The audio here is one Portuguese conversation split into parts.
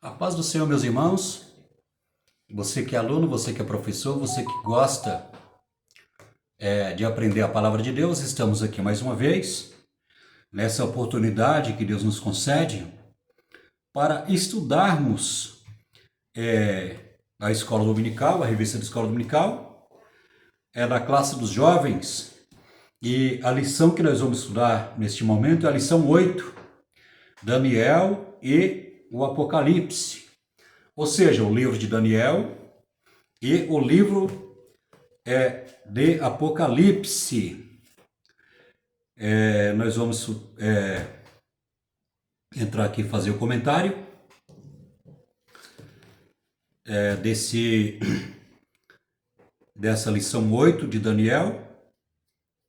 A paz do Senhor, meus irmãos, você que é aluno, você que é professor, você que gosta de aprender a palavra de Deus, estamos aqui mais uma vez, nessa oportunidade que Deus nos concede, para estudarmos a Escola Dominical, a revista da Escola Dominical, da classe dos jovens, e a lição que nós vamos estudar neste momento é a lição 8, Daniel e o Apocalipse. Ou seja, o livro de Daniel e o livro de Apocalipse. Nós vamos entrar aqui e fazer o comentário dessa lição 8 de Daniel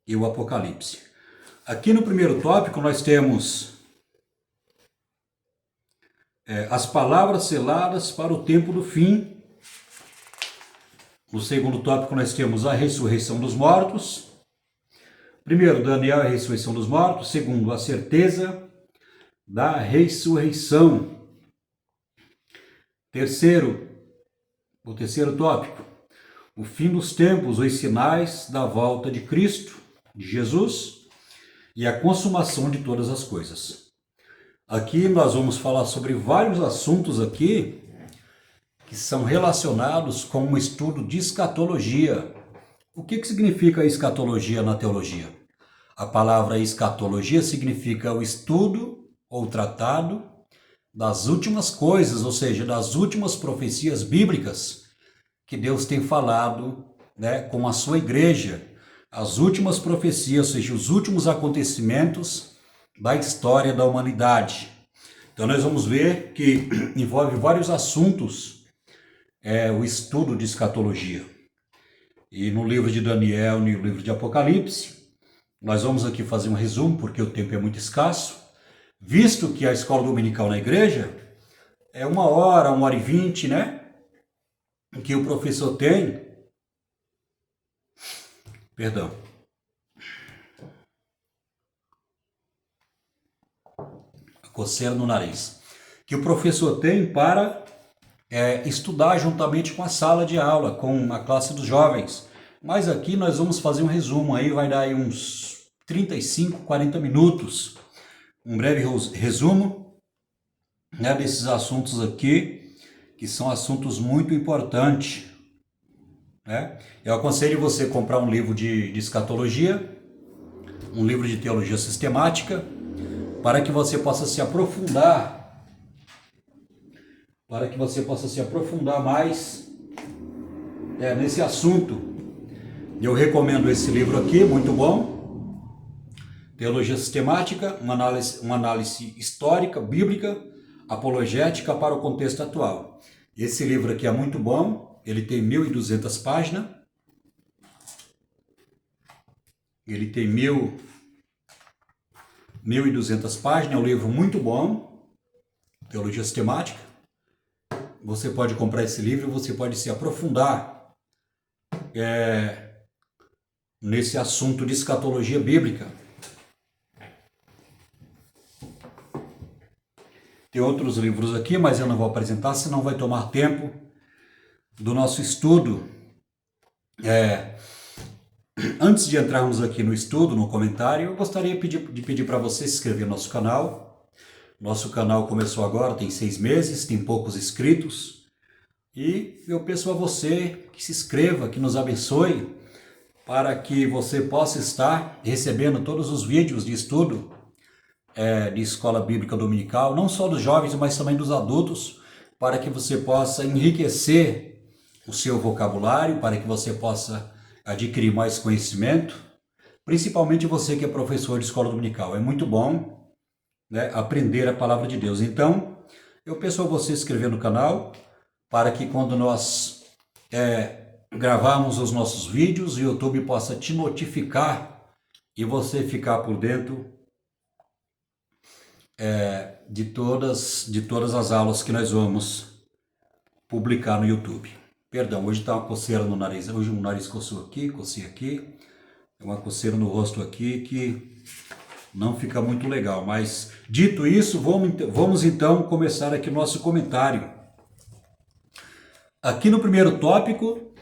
e o Apocalipse. Aqui no primeiro tópico nós temos as palavras seladas para o tempo do fim. No segundo tópico nós temos a ressurreição dos mortos. Primeiro, Daniel e a ressurreição dos mortos. Segundo, a certeza da ressurreição. O terceiro tópico, o fim dos tempos, os sinais da volta de Cristo, de Jesus, e a consumação de todas as coisas. Aqui nós vamos falar sobre vários assuntos aqui que são relacionados com um estudo de escatologia. O que significa escatologia na teologia? A palavra escatologia significa o estudo ou tratado das últimas coisas, ou seja, das últimas profecias bíblicas que Deus tem falado, com a sua igreja. As últimas profecias, ou seja, os últimos acontecimentos da história da humanidade. Então nós vamos ver que envolve vários assuntos o estudo de escatologia. E no livro de Daniel e no livro de Apocalipse, nós vamos aqui fazer um resumo, porque o tempo é muito escasso, visto que a escola dominical na igreja é 1h20, que o professor tem. Perdão. Coceira no nariz. Que o professor tem para estudar juntamente com a sala de aula, com a classe dos jovens. Mas aqui nós vamos fazer um resumo, aí vai dar aí uns 35, 40 minutos. Um breve resumo desses assuntos aqui, que são assuntos muito importantes. Eu aconselho você comprar um livro de escatologia, um livro de teologia sistemática, para que você possa se aprofundar, mais nesse assunto. Eu recomendo esse livro aqui, muito bom, Teologia Sistemática, uma análise histórica, bíblica, apologética para o contexto atual. Esse livro aqui é muito bom, ele tem 1.200 páginas, ele tem 1.200 páginas, é um livro muito bom, Teologia Sistemática. Você pode comprar esse livro e você pode se aprofundar nesse assunto de escatologia bíblica. Tem outros livros aqui, mas eu não vou apresentar, senão vai tomar tempo do nosso estudo. Antes de entrarmos aqui no estudo, no comentário, eu gostaria de pedir para você se inscrever no nosso canal. Nosso canal começou agora, tem 6 meses, tem poucos inscritos. E eu peço a você que se inscreva, que nos abençoe, para que você possa estar recebendo todos os vídeos de estudo de escola bíblica dominical, não só dos jovens, mas também dos adultos, para que você possa enriquecer o seu vocabulário, para que você possa adquirir mais conhecimento, principalmente você que é professor de escola dominical. É muito bom aprender a palavra de Deus. Então, eu peço a você se inscrever no canal, para que quando nós gravarmos os nossos vídeos, o YouTube possa te notificar e você ficar por dentro de todas as aulas que nós vamos publicar no YouTube. Perdão, hoje está uma coceira no nariz. Hoje o nariz coçou aqui, cocei aqui. Tem uma coceira no rosto aqui que não fica muito legal. Mas, dito isso, vamos então começar aqui o nosso comentário. Aqui no primeiro tópico,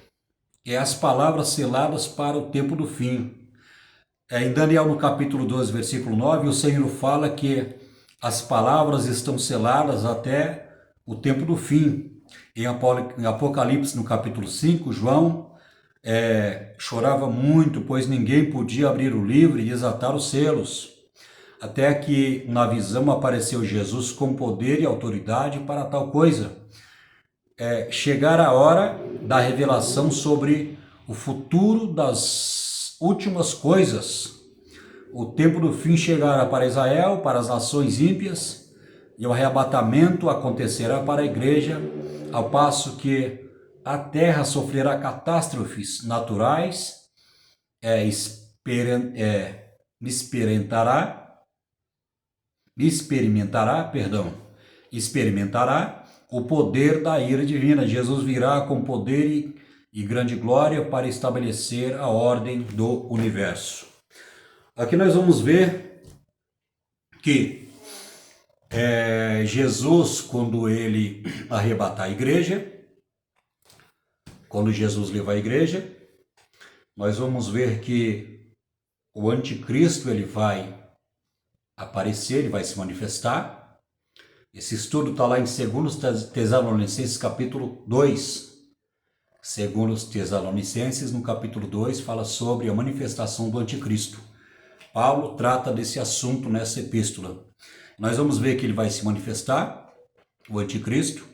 é as palavras seladas para o tempo do fim. Em Daniel, no capítulo 12, versículo 9, o Senhor fala que as palavras estão seladas até o tempo do fim. Em Apocalipse, no capítulo 5, João chorava muito, pois ninguém podia abrir o livro e desatar os selos. Até que na visão apareceu Jesus com poder e autoridade para tal coisa. Chegar a hora da revelação sobre o futuro das últimas coisas. O tempo do fim chegará para Israel, para as nações ímpias, e o arrebatamento acontecerá para a igreja, ao passo que a terra sofrerá catástrofes naturais, experimentará o poder da ira divina. Jesus virá com poder e grande glória para estabelecer a ordem do universo. Aqui nós vamos ver que Jesus, quando ele arrebatar a igreja, quando Jesus levar a igreja, nós vamos ver que o anticristo ele vai aparecer, ele vai se manifestar. Esse estudo está lá em 2 Tessalonicenses capítulo 2. 2 Tessalonicenses, no capítulo 2, fala sobre a manifestação do anticristo. Paulo trata desse assunto nessa epístola. Nós vamos ver que ele vai se manifestar, o anticristo,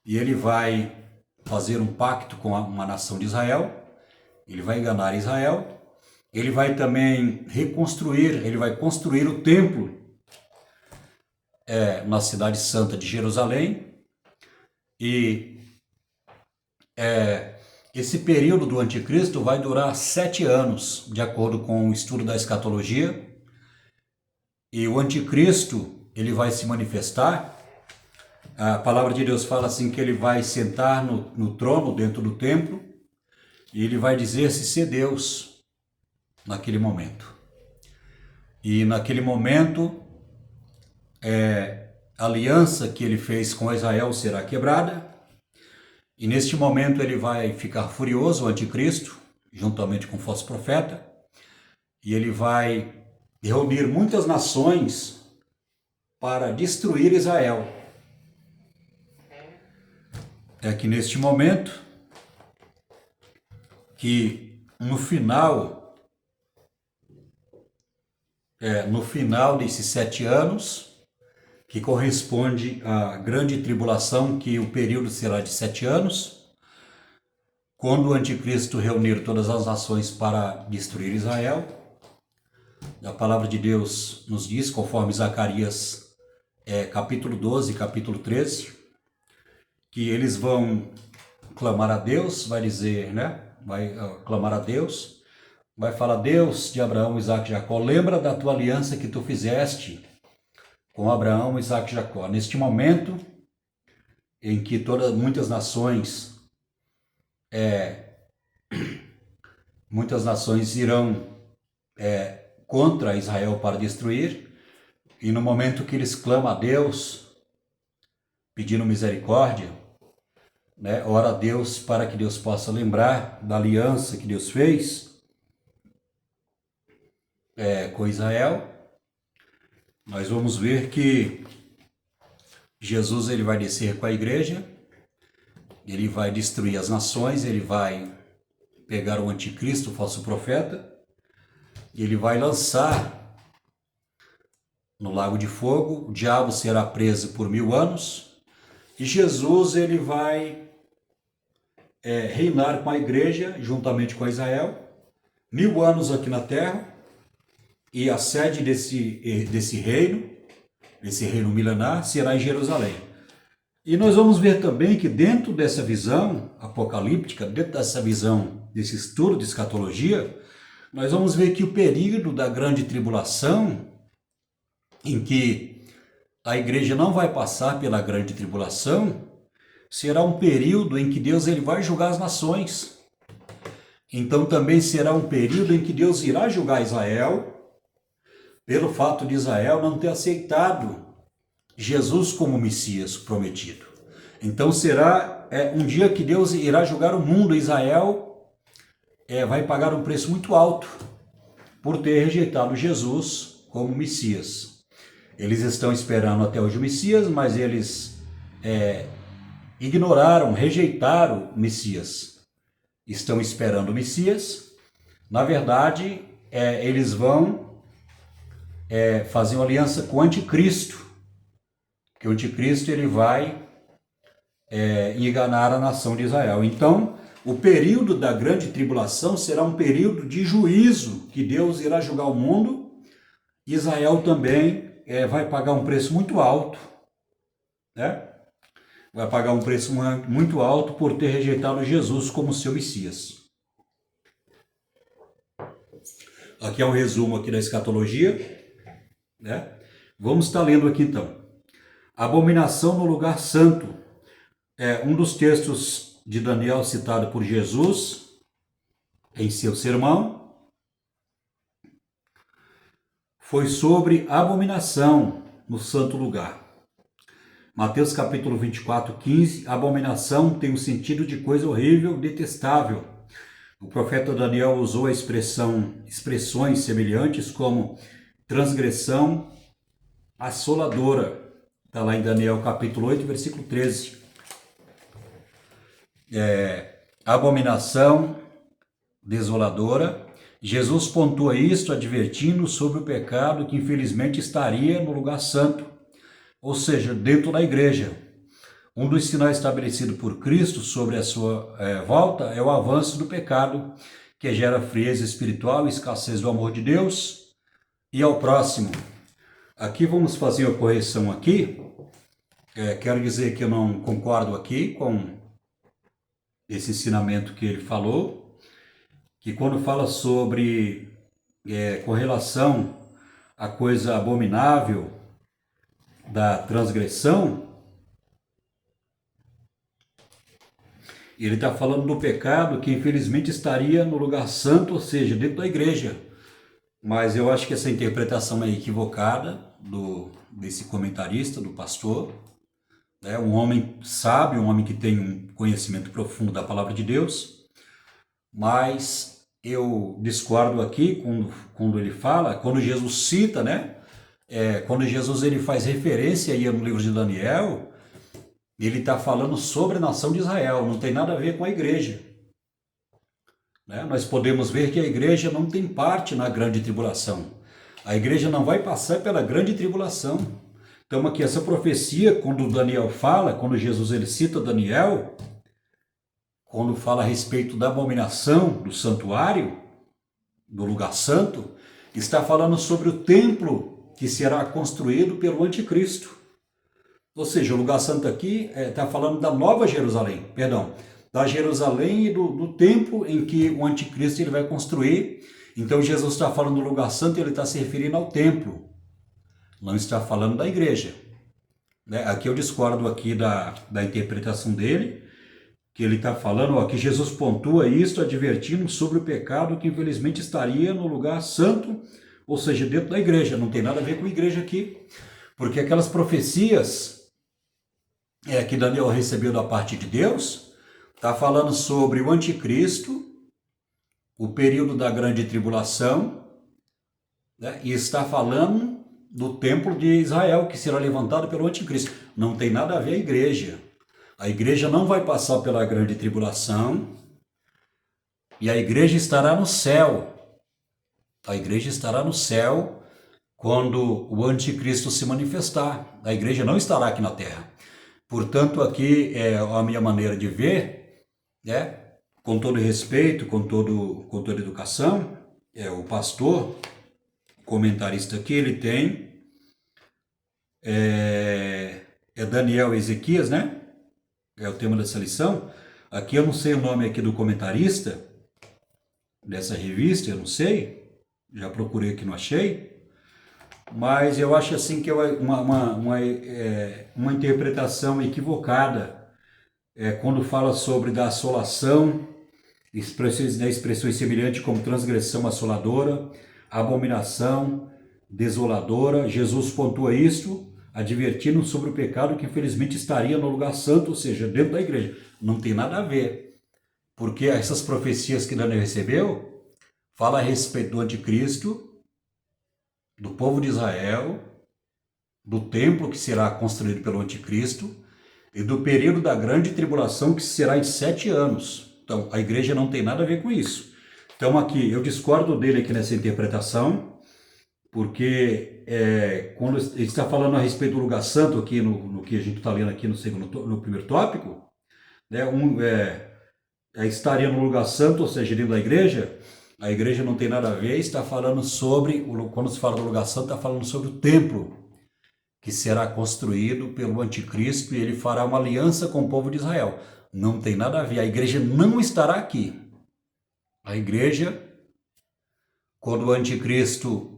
e ele vai fazer um pacto com uma nação de Israel, ele vai enganar Israel, ele vai também ele vai construir o templo na cidade santa de Jerusalém, e esse período do anticristo vai durar 7 anos, de acordo com o estudo da escatologia. E o anticristo, ele vai se manifestar. A palavra de Deus fala assim que ele vai sentar no trono dentro do templo e ele vai dizer-se ser Deus naquele momento. E naquele momento, a aliança que ele fez com Israel será quebrada. E neste momento ele vai ficar furioso, o anticristo, juntamente com o falso profeta, e ele vai reunir muitas nações para destruir Israel. É que neste momento, que no final desses 7 anos, que corresponde à grande tribulação, que o período será de 7 anos, quando o anticristo reunir todas as nações para destruir Israel. A palavra de Deus nos diz, conforme Zacarias capítulo 12, capítulo 13, que eles vão clamar a Deus, vai dizer, vai clamar a Deus, vai falar: Deus de Abraão, Isaque e Jacó, lembra da tua aliança que tu fizeste com Abraão, Isaque e Jacó. Neste momento em que muitas nações irão contra Israel para destruir, e no momento que eles clamam a Deus, pedindo misericórdia, ora a Deus para que Deus possa lembrar da aliança que Deus fez com Israel. Nós vamos ver que Jesus ele vai descer com a igreja, ele vai destruir as nações, ele vai pegar o anticristo, o falso profeta, e ele vai lançar no lago de fogo. O diabo será preso por 1000 anos, e Jesus ele vai reinar com a igreja, juntamente com Israel, 1000 anos aqui na terra, e a sede desse reino milenar, será em Jerusalém. E nós vamos ver também que dentro dessa visão apocalíptica, dentro dessa visão, desse estudo de escatologia, nós vamos ver que o período da grande tribulação, em que a igreja não vai passar pela grande tribulação, será um período em que Deus ele vai julgar as nações. Então também será um período em que Deus irá julgar Israel, pelo fato de Israel não ter aceitado Jesus como Messias prometido. Então será um dia que Deus irá julgar o mundo. Israel vai pagar um preço muito alto por ter rejeitado Jesus como Messias. Eles estão esperando até hoje o Messias, mas eles ignoraram, rejeitaram o Messias. Estão esperando o Messias. Na verdade, eles vão fazer uma aliança com o anticristo, que o anticristo ele vai enganar a nação de Israel. Então, o período da grande tribulação será um período de juízo, que Deus irá julgar o mundo. Israel também vai pagar um preço muito alto, né? Vai pagar um preço muito alto por ter rejeitado Jesus como seu Messias. Aqui é um resumo aqui da escatologia, né? Vamos estar lendo aqui então. Abominação no lugar santo. Um dos textos de Daniel citado por Jesus em seu sermão foi sobre abominação no santo lugar. Mateus capítulo 24, 15, abominação tem o sentido de coisa horrível, detestável. O profeta Daniel usou expressões semelhantes como transgressão assoladora. Está lá em Daniel capítulo 8, versículo 13. Abominação desoladora. Jesus pontua isto advertindo sobre o pecado que infelizmente estaria no lugar santo, ou seja, dentro da igreja. Um dos sinais estabelecidos por Cristo sobre a sua volta é o avanço do pecado, que gera frieza espiritual e escassez do amor de Deus e ao próximo. Aqui vamos fazer uma correção aqui. Quero dizer que eu não concordo aqui com esse ensinamento que ele falou, que quando fala sobre com relação à coisa abominável da transgressão, ele está falando do pecado que infelizmente estaria no lugar santo, ou seja, dentro da igreja. Mas eu acho que essa interpretação é equivocada desse comentarista, do pastor. Um homem sábio, um homem que tem um conhecimento profundo da palavra de Deus. Mas eu discordo aqui quando ele fala, quando Jesus cita, né? Quando Jesus ele faz referência aí no livro de Daniel, ele está falando sobre a nação de Israel, não tem nada a ver com a igreja. Nós podemos ver que a igreja não tem parte na grande tribulação. A igreja não vai passar pela grande tribulação. Então aqui essa profecia, quando Daniel fala, quando Jesus ele cita Daniel, quando fala a respeito da abominação do santuário, do lugar santo, está falando sobre o templo que será construído pelo anticristo. Ou seja, o lugar santo aqui está falando da Nova Jerusalém, da Jerusalém e do templo em que o anticristo ele vai construir. Então Jesus está falando do lugar santo e ele está se referindo ao templo, não está falando da igreja. Aqui eu discordo aqui da interpretação dele, que ele está falando, que Jesus pontua isto advertindo sobre o pecado que infelizmente estaria no lugar santo, ou seja, dentro da igreja. Não tem nada a ver com a igreja aqui, porque aquelas profecias que Daniel recebeu da parte de Deus, está falando sobre o anticristo, o período da grande tribulação, e está falando do templo de Israel, que será levantado pelo anticristo. Não tem nada a ver a igreja. A igreja não vai passar pela grande tribulação, e a igreja estará no céu. A igreja estará no céu quando o anticristo se manifestar. A igreja não estará aqui na terra. Portanto, aqui é a minha maneira de ver, com todo respeito, com toda educação, o pastor, comentarista aqui, ele tem Daniel e Ezequias, né? É o tema dessa lição. Aqui eu não sei o nome aqui do comentarista dessa revista, eu não sei, já procurei aqui, não achei, mas eu acho assim que é uma interpretação equivocada quando fala sobre da assolação, expressões semelhantes como transgressão assoladora, abominação, desoladora. Jesus pontua isso, advertindo sobre o pecado que infelizmente estaria no lugar santo, ou seja, dentro da igreja. Não tem nada a ver, porque essas profecias que Daniel recebeu falam a respeito do anticristo, do povo de Israel, do templo que será construído pelo anticristo e do período da grande tribulação que será em 7 anos. Então, a igreja não tem nada a ver com isso. Então, aqui, eu discordo dele aqui nessa interpretação, porque quando ele está falando a respeito do lugar santo, aqui no que a gente está lendo aqui no primeiro tópico, né, estaria no lugar santo, ou seja, dentro da igreja, a igreja não tem nada a ver, está falando sobre, quando se fala do lugar santo, está falando sobre o templo, que será construído pelo anticristo e ele fará uma aliança com o povo de Israel. Não tem nada a ver, a igreja não estará aqui. A igreja, quando o anticristo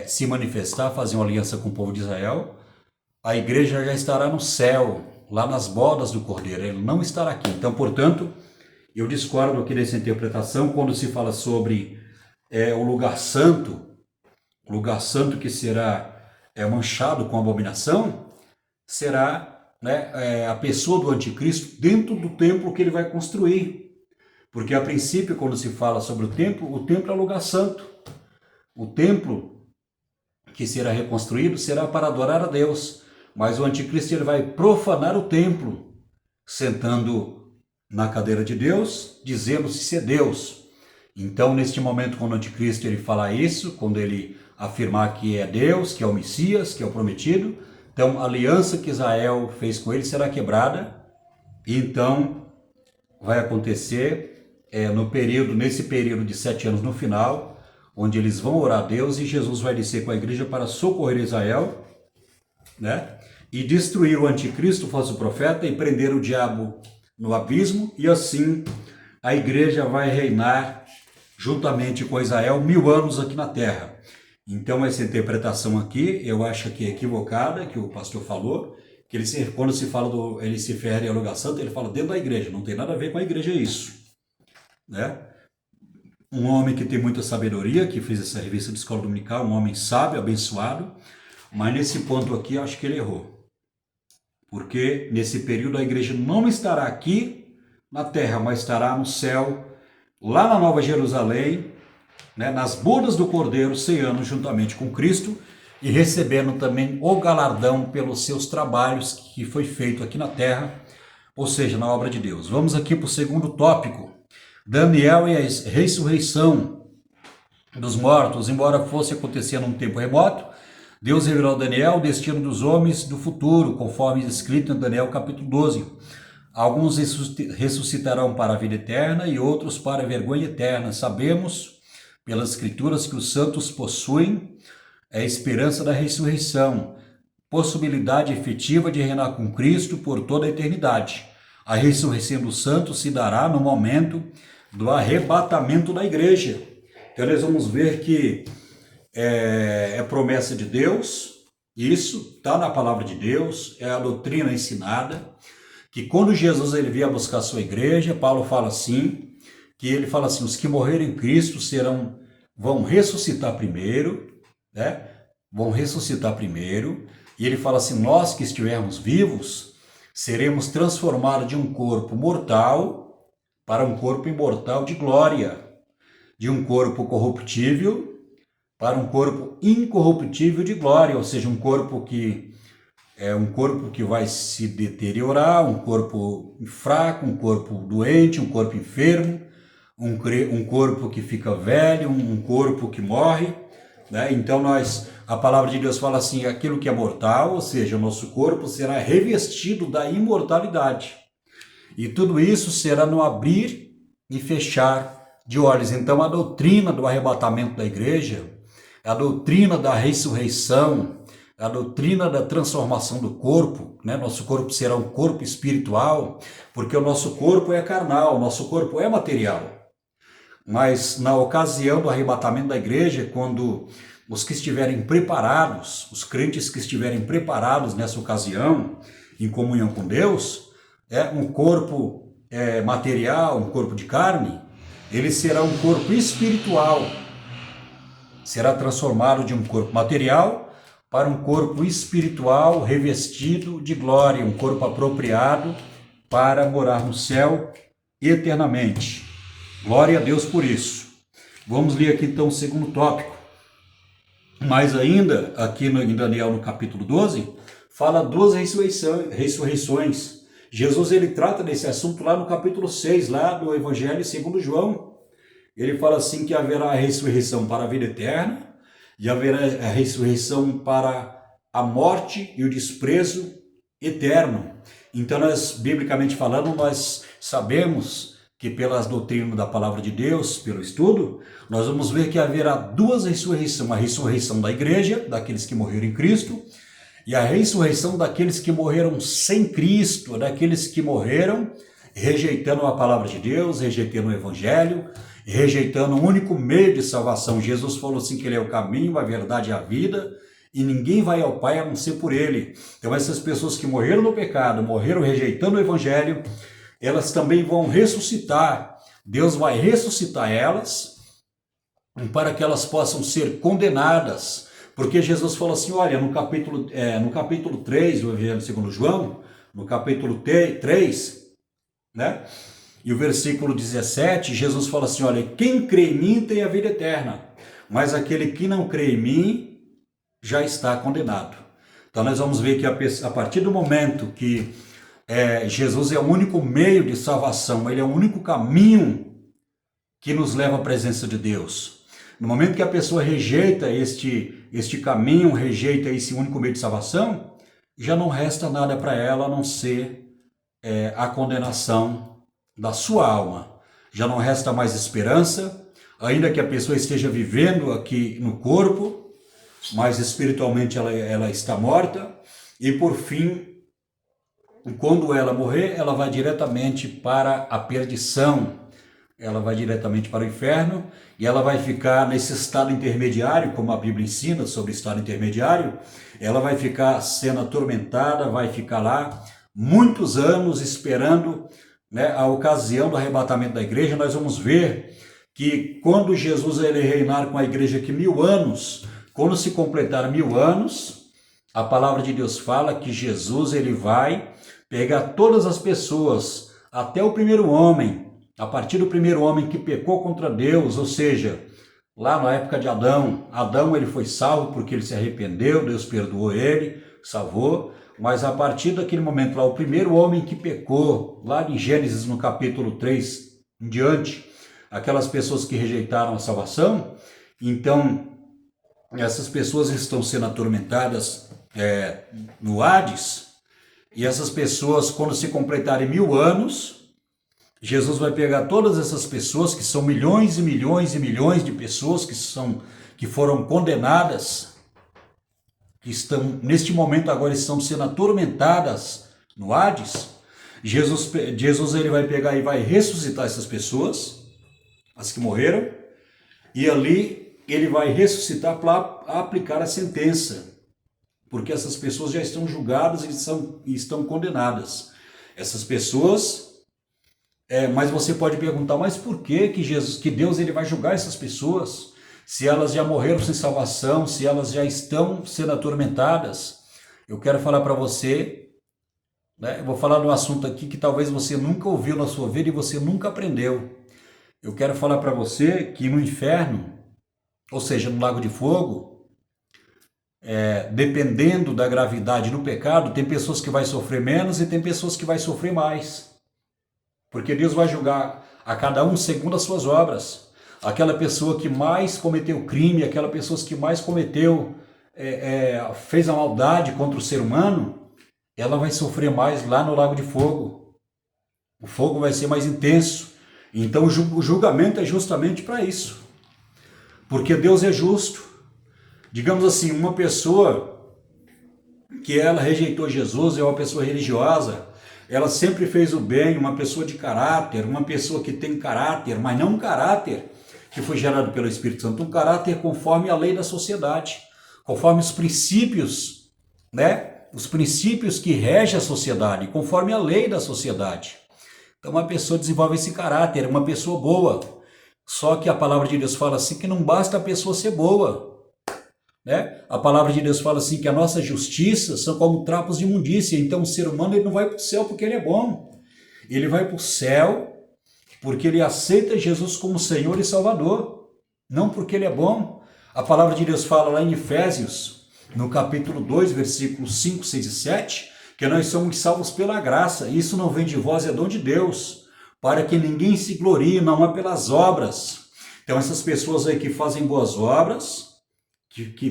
se manifestar, fazer uma aliança com o povo de Israel, a igreja já estará no céu, lá nas bodas do Cordeiro, ele não estará aqui. Então, portanto, eu discordo aqui dessa interpretação, quando se fala sobre o lugar santo que será manchado com abominação, será, né, a pessoa do anticristo dentro do templo que ele vai construir. Porque a princípio, quando se fala sobre o templo é o lugar santo. O templo que será reconstruído será para adorar a Deus, mas o anticristo ele vai profanar o templo, sentando na cadeira de Deus, dizendo-se ser Deus. Então, neste momento, quando o anticristo ele falar isso, quando ele afirmar que é Deus, que é o Messias, que é o prometido, então a aliança que Israel fez com ele será quebrada, e então vai acontecer nesse período de 7 anos no final, onde eles vão orar a Deus e Jesus vai descer com a igreja para socorrer Israel, né? E destruir o anticristo, o falso profeta, e prender o diabo no abismo, e assim a igreja vai reinar juntamente com Israel 1000 anos aqui na terra. Então essa interpretação aqui, eu acho que é equivocada, que o pastor falou, que quando se fala ele se refere ao lugar santo, ele fala dentro da igreja, não tem nada a ver com a igreja isso, né? Um homem que tem muita sabedoria, que fez essa revista de escola dominical, um homem sábio, abençoado, mas nesse ponto aqui eu acho que ele errou, porque nesse período a igreja não estará aqui na terra, mas estará no céu, lá na Nova Jerusalém, né, nas bodas do Cordeiro, ceando juntamente com Cristo e recebendo também o galardão pelos seus trabalhos que foi feito aqui na terra, ou seja, na obra de Deus. Vamos aqui para o segundo tópico, Daniel e a ressurreição dos mortos. Embora fosse acontecer num tempo remoto, Deus revelou a Daniel o destino dos homens do futuro, conforme escrito em Daniel capítulo 12. Alguns ressuscitarão para a vida eterna e outros para a vergonha eterna. Sabemos pelas escrituras que os santos possuem a esperança da ressurreição, possibilidade efetiva de reinar com Cristo por toda a eternidade. A ressurreição dos santos se dará no momento do arrebatamento da igreja. Então nós vamos ver que é promessa de Deus, isso está na palavra de Deus, é a doutrina ensinada, que quando Jesus ele vier buscar a sua igreja, Paulo fala assim, que ele fala assim, os que morrerem em Cristo vão ressuscitar primeiro, né? Vão ressuscitar primeiro, e ele fala assim, nós que estivermos vivos, seremos transformados de um corpo mortal para um corpo imortal de glória, de um corpo corruptível para um corpo incorruptível de glória, ou seja, um corpo que vai se deteriorar, um corpo fraco, um corpo doente, um corpo enfermo, um corpo que fica velho, um corpo que morre, né? Então a palavra de Deus fala assim, aquilo que é mortal, ou seja, o nosso corpo será revestido da imortalidade. E tudo isso será no abrir e fechar de olhos. Então a doutrina do arrebatamento da igreja, a doutrina da ressurreição, a doutrina da transformação do corpo, né? Nosso corpo será um corpo espiritual, porque o nosso corpo é carnal, o nosso corpo é material. Mas na ocasião do arrebatamento da igreja, quando os que estiverem preparados, os crentes que estiverem preparados nessa ocasião, em comunhão com Deus, um corpo material, um corpo de carne, ele será um corpo espiritual. será transformado de um corpo material para um corpo espiritual revestido de glória, um corpo apropriado para morar no céu eternamente. Glória a Deus por isso. Vamos ler aqui então o segundo tópico. Mais ainda, aqui em Daniel, no capítulo 12, fala duas ressurreições. Jesus ele trata desse assunto lá no capítulo 6, lá do Evangelho segundo João. Ele fala assim que haverá a ressurreição para a vida eterna e haverá a ressurreição para a morte e o desprezo eterno. Então, biblicamente falando, nós sabemos que pelas doutrinas da palavra de Deus, pelo estudo, nós vamos ver que haverá duas ressurreições. A ressurreição da igreja, daqueles que morreram em Cristo, e a ressurreição daqueles que morreram sem Cristo, daqueles que morreram rejeitando a palavra de Deus, rejeitando o Evangelho, rejeitando o único meio de salvação. Jesus falou assim que ele é o caminho, a verdade e a vida, e ninguém vai ao Pai a não ser por ele. Então essas pessoas que morreram no pecado, morreram rejeitando o Evangelho, elas também vão ressuscitar. Deus vai ressuscitar elas para que elas possam ser condenadas. Porque Jesus falou assim, olha, no capítulo 3 do Evangelho segundo João, no capítulo 3, né? E o versículo 17, Jesus fala assim, olha, quem crê em mim tem a vida eterna, mas aquele que não crê em mim já está condenado. Então nós vamos ver que a partir do momento que Jesus é o único meio de salvação, ele é o único caminho que nos leva à presença de Deus. No momento que a pessoa rejeita este caminho, rejeita esse único meio de salvação, já não resta nada para ela a não ser a condenação da sua alma. Já não resta mais esperança, ainda que a pessoa esteja vivendo aqui no corpo, mas espiritualmente ela está morta, e por fim, quando ela morrer, ela vai diretamente para a perdição, ela vai diretamente para o inferno, e ela vai ficar nesse estado intermediário, como a Bíblia ensina sobre o estado intermediário, ela vai ficar sendo atormentada, vai ficar lá muitos anos esperando, né, a ocasião do arrebatamento da igreja. Nós vamos ver que quando Jesus ele reinar com a igreja aqui 1000 anos, quando se completar 1000 anos, a palavra de Deus fala que Jesus ele vai pegar todas as pessoas, até o primeiro homem, a partir do primeiro homem que pecou contra Deus, ou seja, lá na época de Adão, ele foi salvo porque ele se arrependeu, Deus perdoou ele, salvou. Mas a partir daquele momento lá, o primeiro homem que pecou, lá em Gênesis no capítulo 3 em diante, aquelas pessoas que rejeitaram a salvação, então essas pessoas estão sendo atormentadas no Hades, e essas pessoas, quando se completarem 1000 anos, Jesus vai pegar todas essas pessoas, que são milhões e milhões e milhões de pessoas que foram condenadas, que estão, neste momento agora, estão sendo atormentadas no Hades. Jesus ele vai pegar e vai ressuscitar essas pessoas, as que morreram, e ali ele vai ressuscitar para aplicar a sentença, porque essas pessoas já estão julgadas e estão condenadas. Essas pessoas, mas você pode perguntar, mas por que Deus ele vai julgar essas pessoas? Se elas já morreram sem salvação, se elas já estão sendo atormentadas. Eu quero falar para você, né? Eu vou falar de um assunto aqui que talvez você nunca ouviu na sua vida e você nunca aprendeu. Eu quero falar para você que no inferno, ou seja, no lago de fogo, dependendo da gravidade do pecado, tem pessoas que vai sofrer menos e tem pessoas que vai sofrer mais. Porque Deus vai julgar a cada um segundo as suas obras. Aquela pessoa que mais cometeu crime, aquela pessoa que mais fez a maldade contra o ser humano, ela vai sofrer mais lá no lago de fogo. O fogo vai ser mais intenso. Então o julgamento é justamente para isso. Porque Deus é justo. Digamos assim, uma pessoa que ela rejeitou Jesus, é uma pessoa religiosa, ela sempre fez o bem, uma pessoa de caráter, uma pessoa que tem caráter, mas não um caráter que foi gerado pelo Espírito Santo, um caráter conforme a lei da sociedade, conforme os princípios, né? Os princípios que regem a sociedade, conforme a lei da sociedade. Então uma pessoa desenvolve esse caráter, uma pessoa boa. Só que a palavra de Deus fala assim que não basta a pessoa ser boa, né? A palavra de Deus fala assim que a nossa justiça são como trapos de imundícia. Então o ser humano ele não vai para o céu porque ele é bom. Ele vai para o céu porque ele aceita Jesus como Senhor e Salvador, não porque ele é bom. A palavra de Deus fala lá em Efésios, no capítulo 2, versículos 5, 6 e 7, que nós somos salvos pela graça. Isso não vem de vós, é dom de Deus, para que ninguém se glorie, não é pelas obras. Então essas pessoas aí que fazem boas obras,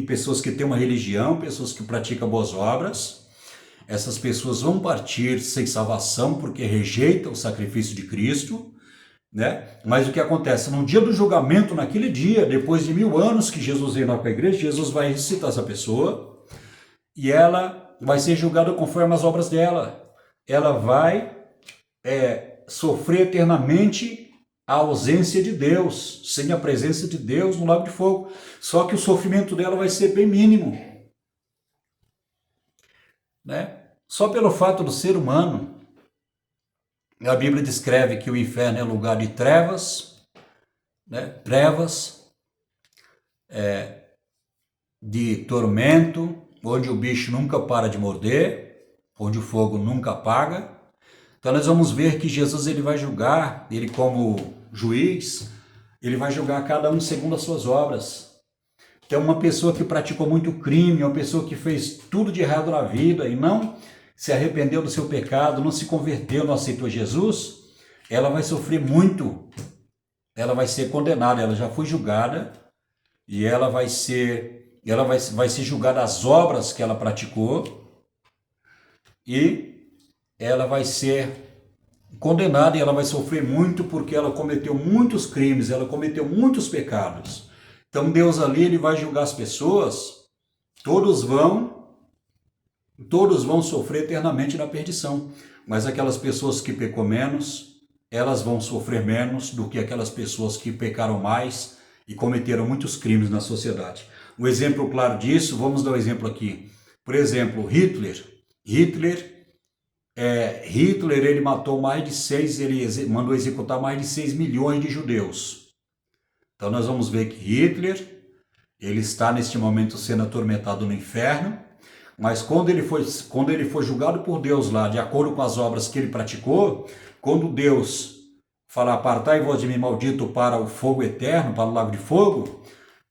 pessoas que têm uma religião, pessoas que praticam boas obras, essas pessoas vão partir sem salvação porque rejeitam o sacrifício de Cristo, né? Mas o que acontece? No dia do julgamento, naquele dia, depois de 1000 anos que Jesus reinou com a igreja, Jesus vai ressuscitar essa pessoa e ela vai ser julgada conforme as obras dela. Ela vai sofrer eternamente a ausência de Deus, sem a presença de Deus no lago de fogo. Só que o sofrimento dela vai ser bem mínimo, né? Só pelo fato do ser humano, a Bíblia descreve que o inferno é lugar de trevas, né? Trevas, de tormento, onde o bicho nunca para de morder, onde o fogo nunca apaga. Então nós vamos ver que Jesus ele vai julgar, ele como juiz, ele vai julgar cada um segundo as suas obras. Então uma pessoa que praticou muito crime, uma pessoa que fez tudo de errado na vida e não se arrependeu do seu pecado, não se converteu, não aceitou Jesus, ela vai sofrer muito, ela vai ser condenada, ela já foi julgada e ela vai ser julgada as obras que ela praticou e ela vai ser condenada e ela vai sofrer muito porque ela cometeu muitos crimes, ela cometeu muitos pecados. Então Deus ali ele vai julgar as pessoas, todos vão sofrer eternamente na perdição, mas aquelas pessoas que pecou menos, elas vão sofrer menos do que aquelas pessoas que pecaram mais e cometeram muitos crimes na sociedade. Um exemplo claro disso, vamos dar um exemplo aqui. Por exemplo, Hitler ele matou ele mandou executar mais de 6 milhões de judeus. Então nós vamos ver que Hitler, ele está neste momento sendo atormentado no inferno, mas quando ele foi julgado por Deus lá, de acordo com as obras que ele praticou, quando Deus fala, apartai vós de mim, maldito, para o fogo eterno, para o lago de fogo,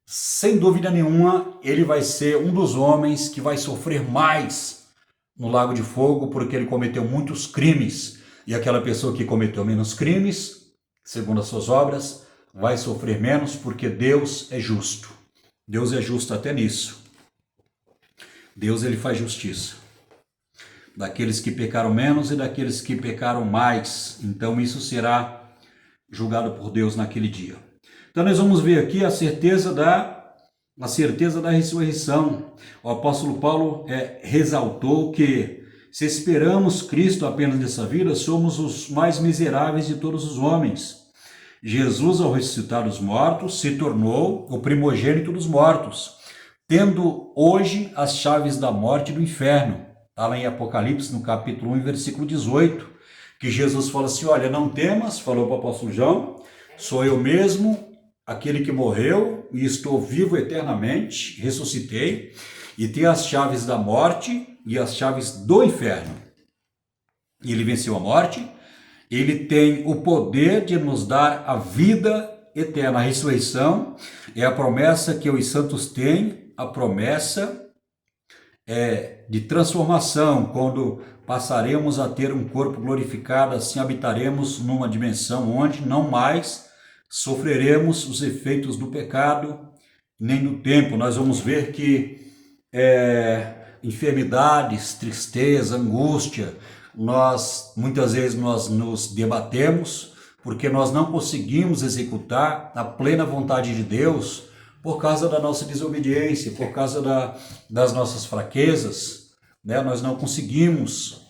sem dúvida nenhuma, ele vai ser um dos homens que vai sofrer mais no lago de fogo, porque ele cometeu muitos crimes. E aquela pessoa que cometeu menos crimes, segundo as suas obras, vai sofrer menos, porque Deus é justo. Deus é justo até nisso. Deus ele faz justiça daqueles que pecaram menos e daqueles que pecaram mais. Então isso será julgado por Deus naquele dia. Então nós vamos ver aqui a certeza da ressurreição. O apóstolo Paulo ressaltou que se esperamos Cristo apenas nessa vida, somos os mais miseráveis de todos os homens. Jesus, ao ressuscitar os mortos, se tornou o primogênito dos mortos, tendo hoje as chaves da morte e do inferno. Está lá em Apocalipse, no capítulo 1, versículo 18, que Jesus fala assim, olha, não temas, falou para o apóstolo João, sou eu mesmo, aquele que morreu e estou vivo eternamente, ressuscitei, e tenho as chaves da morte e as chaves do inferno. Ele venceu a morte, ele tem o poder de nos dar a vida eterna. A ressurreição é a promessa que os santos têm, a promessa de transformação, quando passaremos a ter um corpo glorificado, assim habitaremos numa dimensão onde não mais sofreremos os efeitos do pecado, nem do tempo. Nós vamos ver que enfermidades, tristeza, angústia, muitas vezes nós nos debatemos porque nós não conseguimos executar a plena vontade de Deus por causa da nossa desobediência, por causa das nossas fraquezas, né? Nós não conseguimos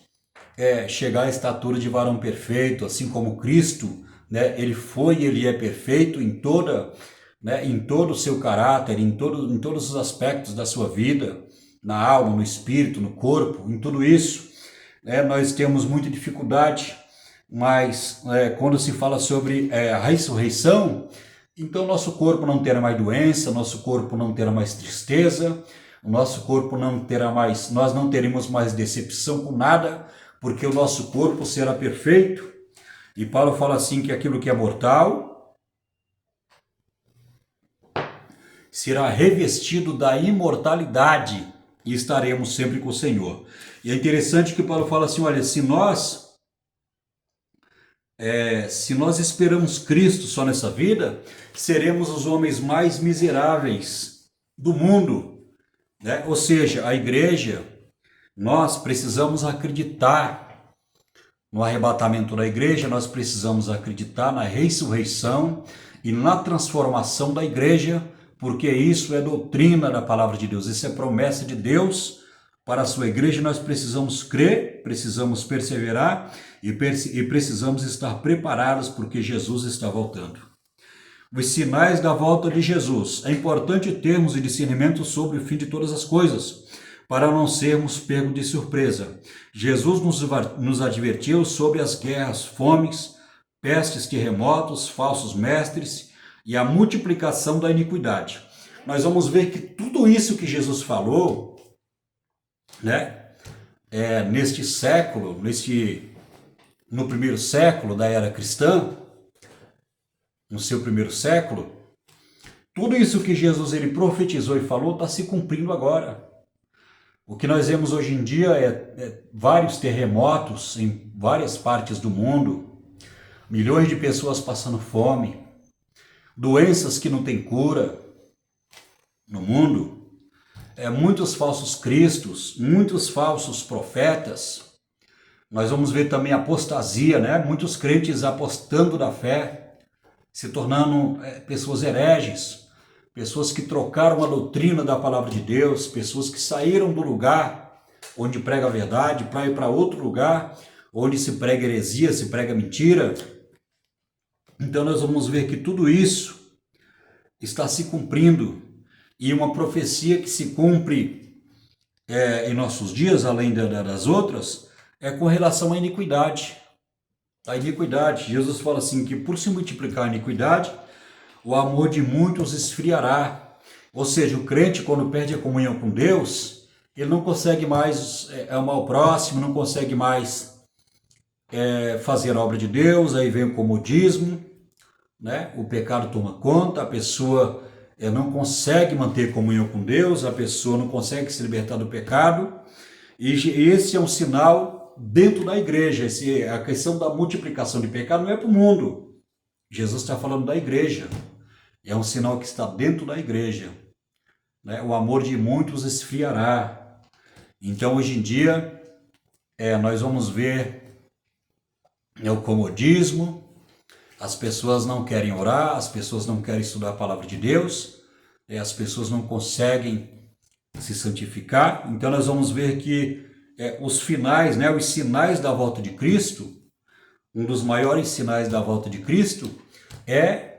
chegar à estatura de varão perfeito, assim como Cristo, né? Ele foi e ele é perfeito em todo o seu caráter, em todos os aspectos da sua vida, na alma, no espírito, no corpo, em tudo isso. Nós temos muita dificuldade, mas quando se fala sobre a ressurreição, Então nosso corpo não terá mais doença, nosso corpo não terá mais tristeza, o nosso corpo não terá mais, nós não teremos mais decepção com nada, porque o nosso corpo será perfeito. E Paulo fala assim que aquilo que é mortal será revestido da imortalidade e estaremos sempre com o Senhor. E é interessante que Paulo fala assim, olha, se nós esperamos Cristo só nessa vida, seremos os homens mais miseráveis do mundo, né? Ou seja, a igreja, nós precisamos acreditar no arrebatamento da igreja, nós precisamos acreditar na ressurreição e na transformação da igreja, porque isso é doutrina da palavra de Deus, isso é promessa de Deus para a sua igreja. Nós precisamos crer, precisamos perseverar e precisamos estar preparados, porque Jesus está voltando. Os sinais da volta de Jesus. É importante termos o discernimento sobre o fim de todas as coisas, para não sermos pegos de surpresa. Jesus nos advertiu sobre as guerras, fomes, pestes, terremotos, falsos mestres e a multiplicação da iniquidade. Nós vamos ver que tudo isso que Jesus falou, né, neste século, no primeiro século da era cristã, no seu primeiro século, tudo isso que Jesus ele profetizou e falou está se cumprindo agora. O que nós vemos hoje em dia é vários terremotos em várias partes do mundo, milhões de pessoas passando fome, doenças que não têm cura no mundo, muitos falsos cristos, muitos falsos profetas. Nós vamos ver também apostasia, né? Muitos crentes apostando da fé, se tornando pessoas hereges, pessoas que trocaram a doutrina da palavra de Deus, pessoas que saíram do lugar onde prega a verdade para ir para outro lugar, onde se prega heresia, se prega mentira. Então nós vamos ver que tudo isso está se cumprindo, e uma profecia que se cumpre em nossos dias, além das outras, é com relação à iniquidade. A iniquidade, Jesus fala assim que por se multiplicar a iniquidade, o amor de muitos esfriará. Ou seja, o crente, quando perde a comunhão com Deus, ele não consegue mais amar o próximo, não consegue mais fazer a obra de Deus. Aí vem o comodismo, né? O pecado toma conta, a pessoa não consegue manter comunhão com Deus, a pessoa não consegue se libertar do pecado. E esse é um sinal dentro da igreja. A questão da multiplicação de pecado não é para o mundo. Jesus está falando da igreja. É um sinal que está dentro da igreja, né? O amor de muitos esfriará. Então, hoje em dia, nós vamos ver o comodismo, as pessoas não querem orar, as pessoas não querem estudar a palavra de Deus, as pessoas não conseguem se santificar. Então, nós vamos ver que os finais, né, os sinais da volta de Cristo, um dos maiores sinais da volta de Cristo é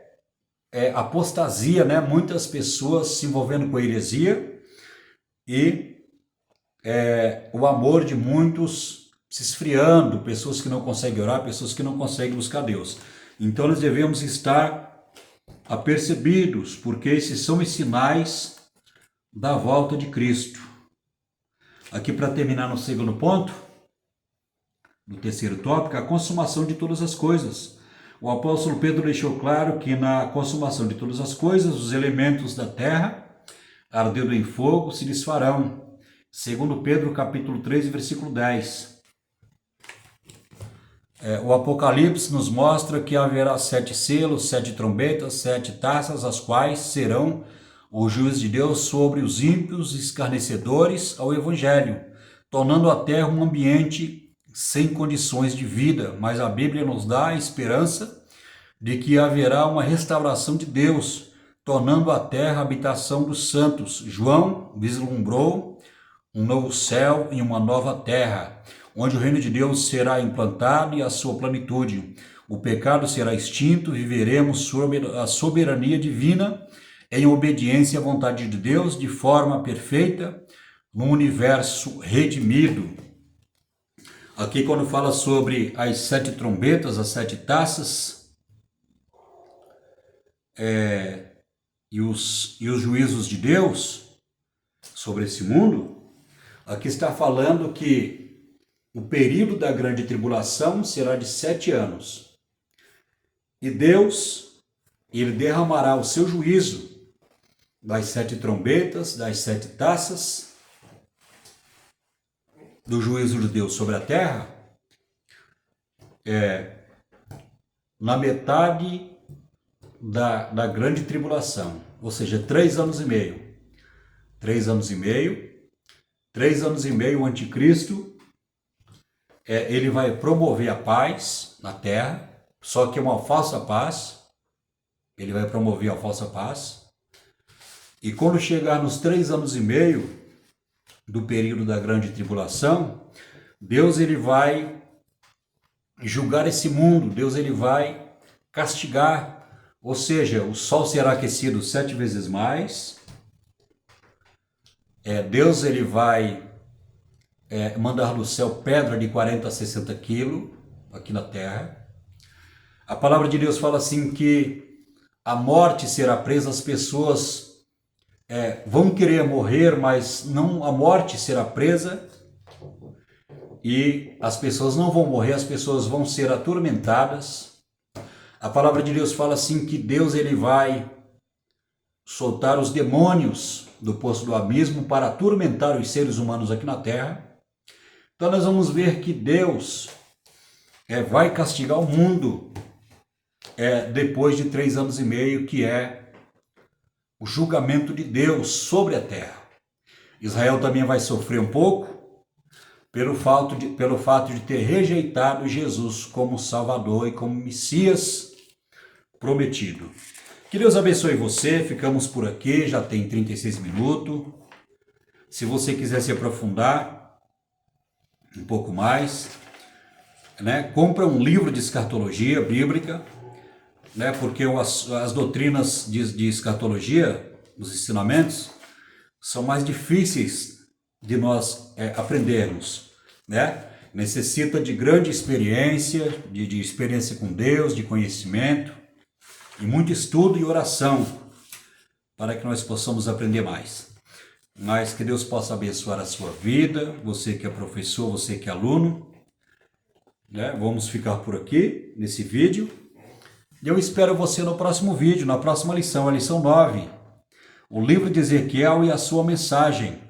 apostasia, né? Muitas pessoas se envolvendo com a heresia e o amor de muitos se esfriando, pessoas que não conseguem orar, pessoas que não conseguem buscar Deus. Então nós devemos estar apercebidos, porque esses são os sinais da volta de Cristo. Aqui, para terminar no segundo ponto, no terceiro tópico, a consumação de todas as coisas. O apóstolo Pedro deixou claro que na consumação de todas as coisas, os elementos da terra, ardendo em fogo, se desfarão. Segundo Pedro, capítulo 3, versículo 10. O Apocalipse nos mostra que haverá 7 selos, 7 trombetas, 7 taças, as quais serão o juízo de Deus sobre os ímpios escarnecedores ao Evangelho, tornando a terra um ambiente sem condições de vida. Mas a Bíblia nos dá a esperança de que haverá uma restauração de Deus, tornando a terra a habitação dos santos. João vislumbrou um novo céu e uma nova terra, onde o reino de Deus será implantado e a sua plenitude. O pecado será extinto, viveremos sob a soberania divina, em obediência à vontade de Deus, de forma perfeita, no universo redimido. Aqui, quando fala sobre as 7 trombetas, as 7 taças, e os juízos de Deus sobre esse mundo, aqui está falando que o período da grande tribulação será de 7 anos. E Deus, ele derramará o seu juízo das 7 trombetas, das 7 taças, do juízo de Deus sobre a terra, na metade da grande tribulação, ou seja, 3 anos e meio. 3 anos e meio. 3 anos e meio o anticristo, ele vai promover a paz na terra, só que é uma falsa paz. Ele vai promover a falsa paz. E quando chegar nos 3 anos e meio do período da grande tribulação, Deus ele vai julgar esse mundo, Deus ele vai castigar, ou seja, o sol será aquecido 7 vezes mais, Deus ele vai mandar do céu pedra de 40 a 60 quilos aqui na terra. A palavra de Deus fala assim que a morte será presa, as pessoas vão querer morrer, mas não, a morte será presa e as pessoas não vão morrer, as pessoas vão ser atormentadas. A palavra de Deus fala assim que Deus ele vai soltar os demônios do poço do abismo para atormentar os seres humanos aqui na terra. Então nós vamos ver que Deus vai castigar o mundo depois de 3 anos e meio, que é o julgamento de Deus sobre a terra. Israel também vai sofrer um pouco pelo fato de ter rejeitado Jesus como Salvador e como Messias prometido. Que Deus abençoe você, ficamos por aqui, já tem 36 minutos. Se você quiser se aprofundar um pouco mais, compra um livro de escatologia bíblica, porque as doutrinas de escatologia, os ensinamentos, são mais difíceis de nós aprendermos, Necessita de grande experiência, de experiência com Deus, de conhecimento, e muito estudo e oração, para que nós possamos aprender mais. Mas que Deus possa abençoar a sua vida, você que é professor, você que é aluno. Vamos ficar por aqui, nesse vídeo. E eu espero você no próximo vídeo, na próxima lição, a lição 9. O livro de Ezequiel e a sua mensagem.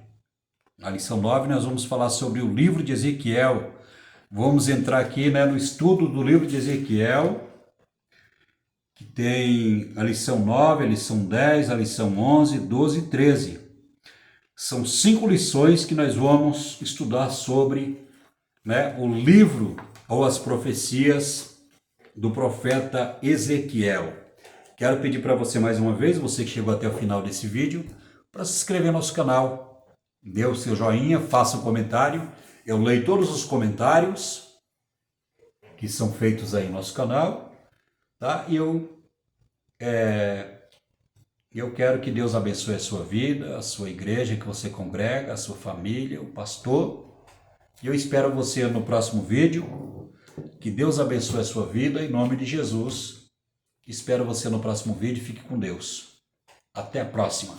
Na lição 9 nós vamos falar sobre o livro de Ezequiel. Vamos entrar aqui no estudo do livro de Ezequiel, que tem a lição 9, a lição 10, a lição 11, 12 e 13. São 5 lições que nós vamos estudar sobre o livro ou as profecias do profeta Ezequiel. Quero pedir para você mais uma vez, você que chegou até o final desse vídeo, para se inscrever no nosso canal, dê o seu joinha, faça um comentário. Eu leio todos os comentários que são feitos aí no nosso canal, tá? E eu quero que Deus abençoe a sua vida, a sua igreja que você congrega, a sua família, o pastor. E eu espero você no próximo vídeo. Que Deus abençoe a sua vida, em nome de Jesus. Espero você no próximo vídeo. Fique com Deus. Até a próxima.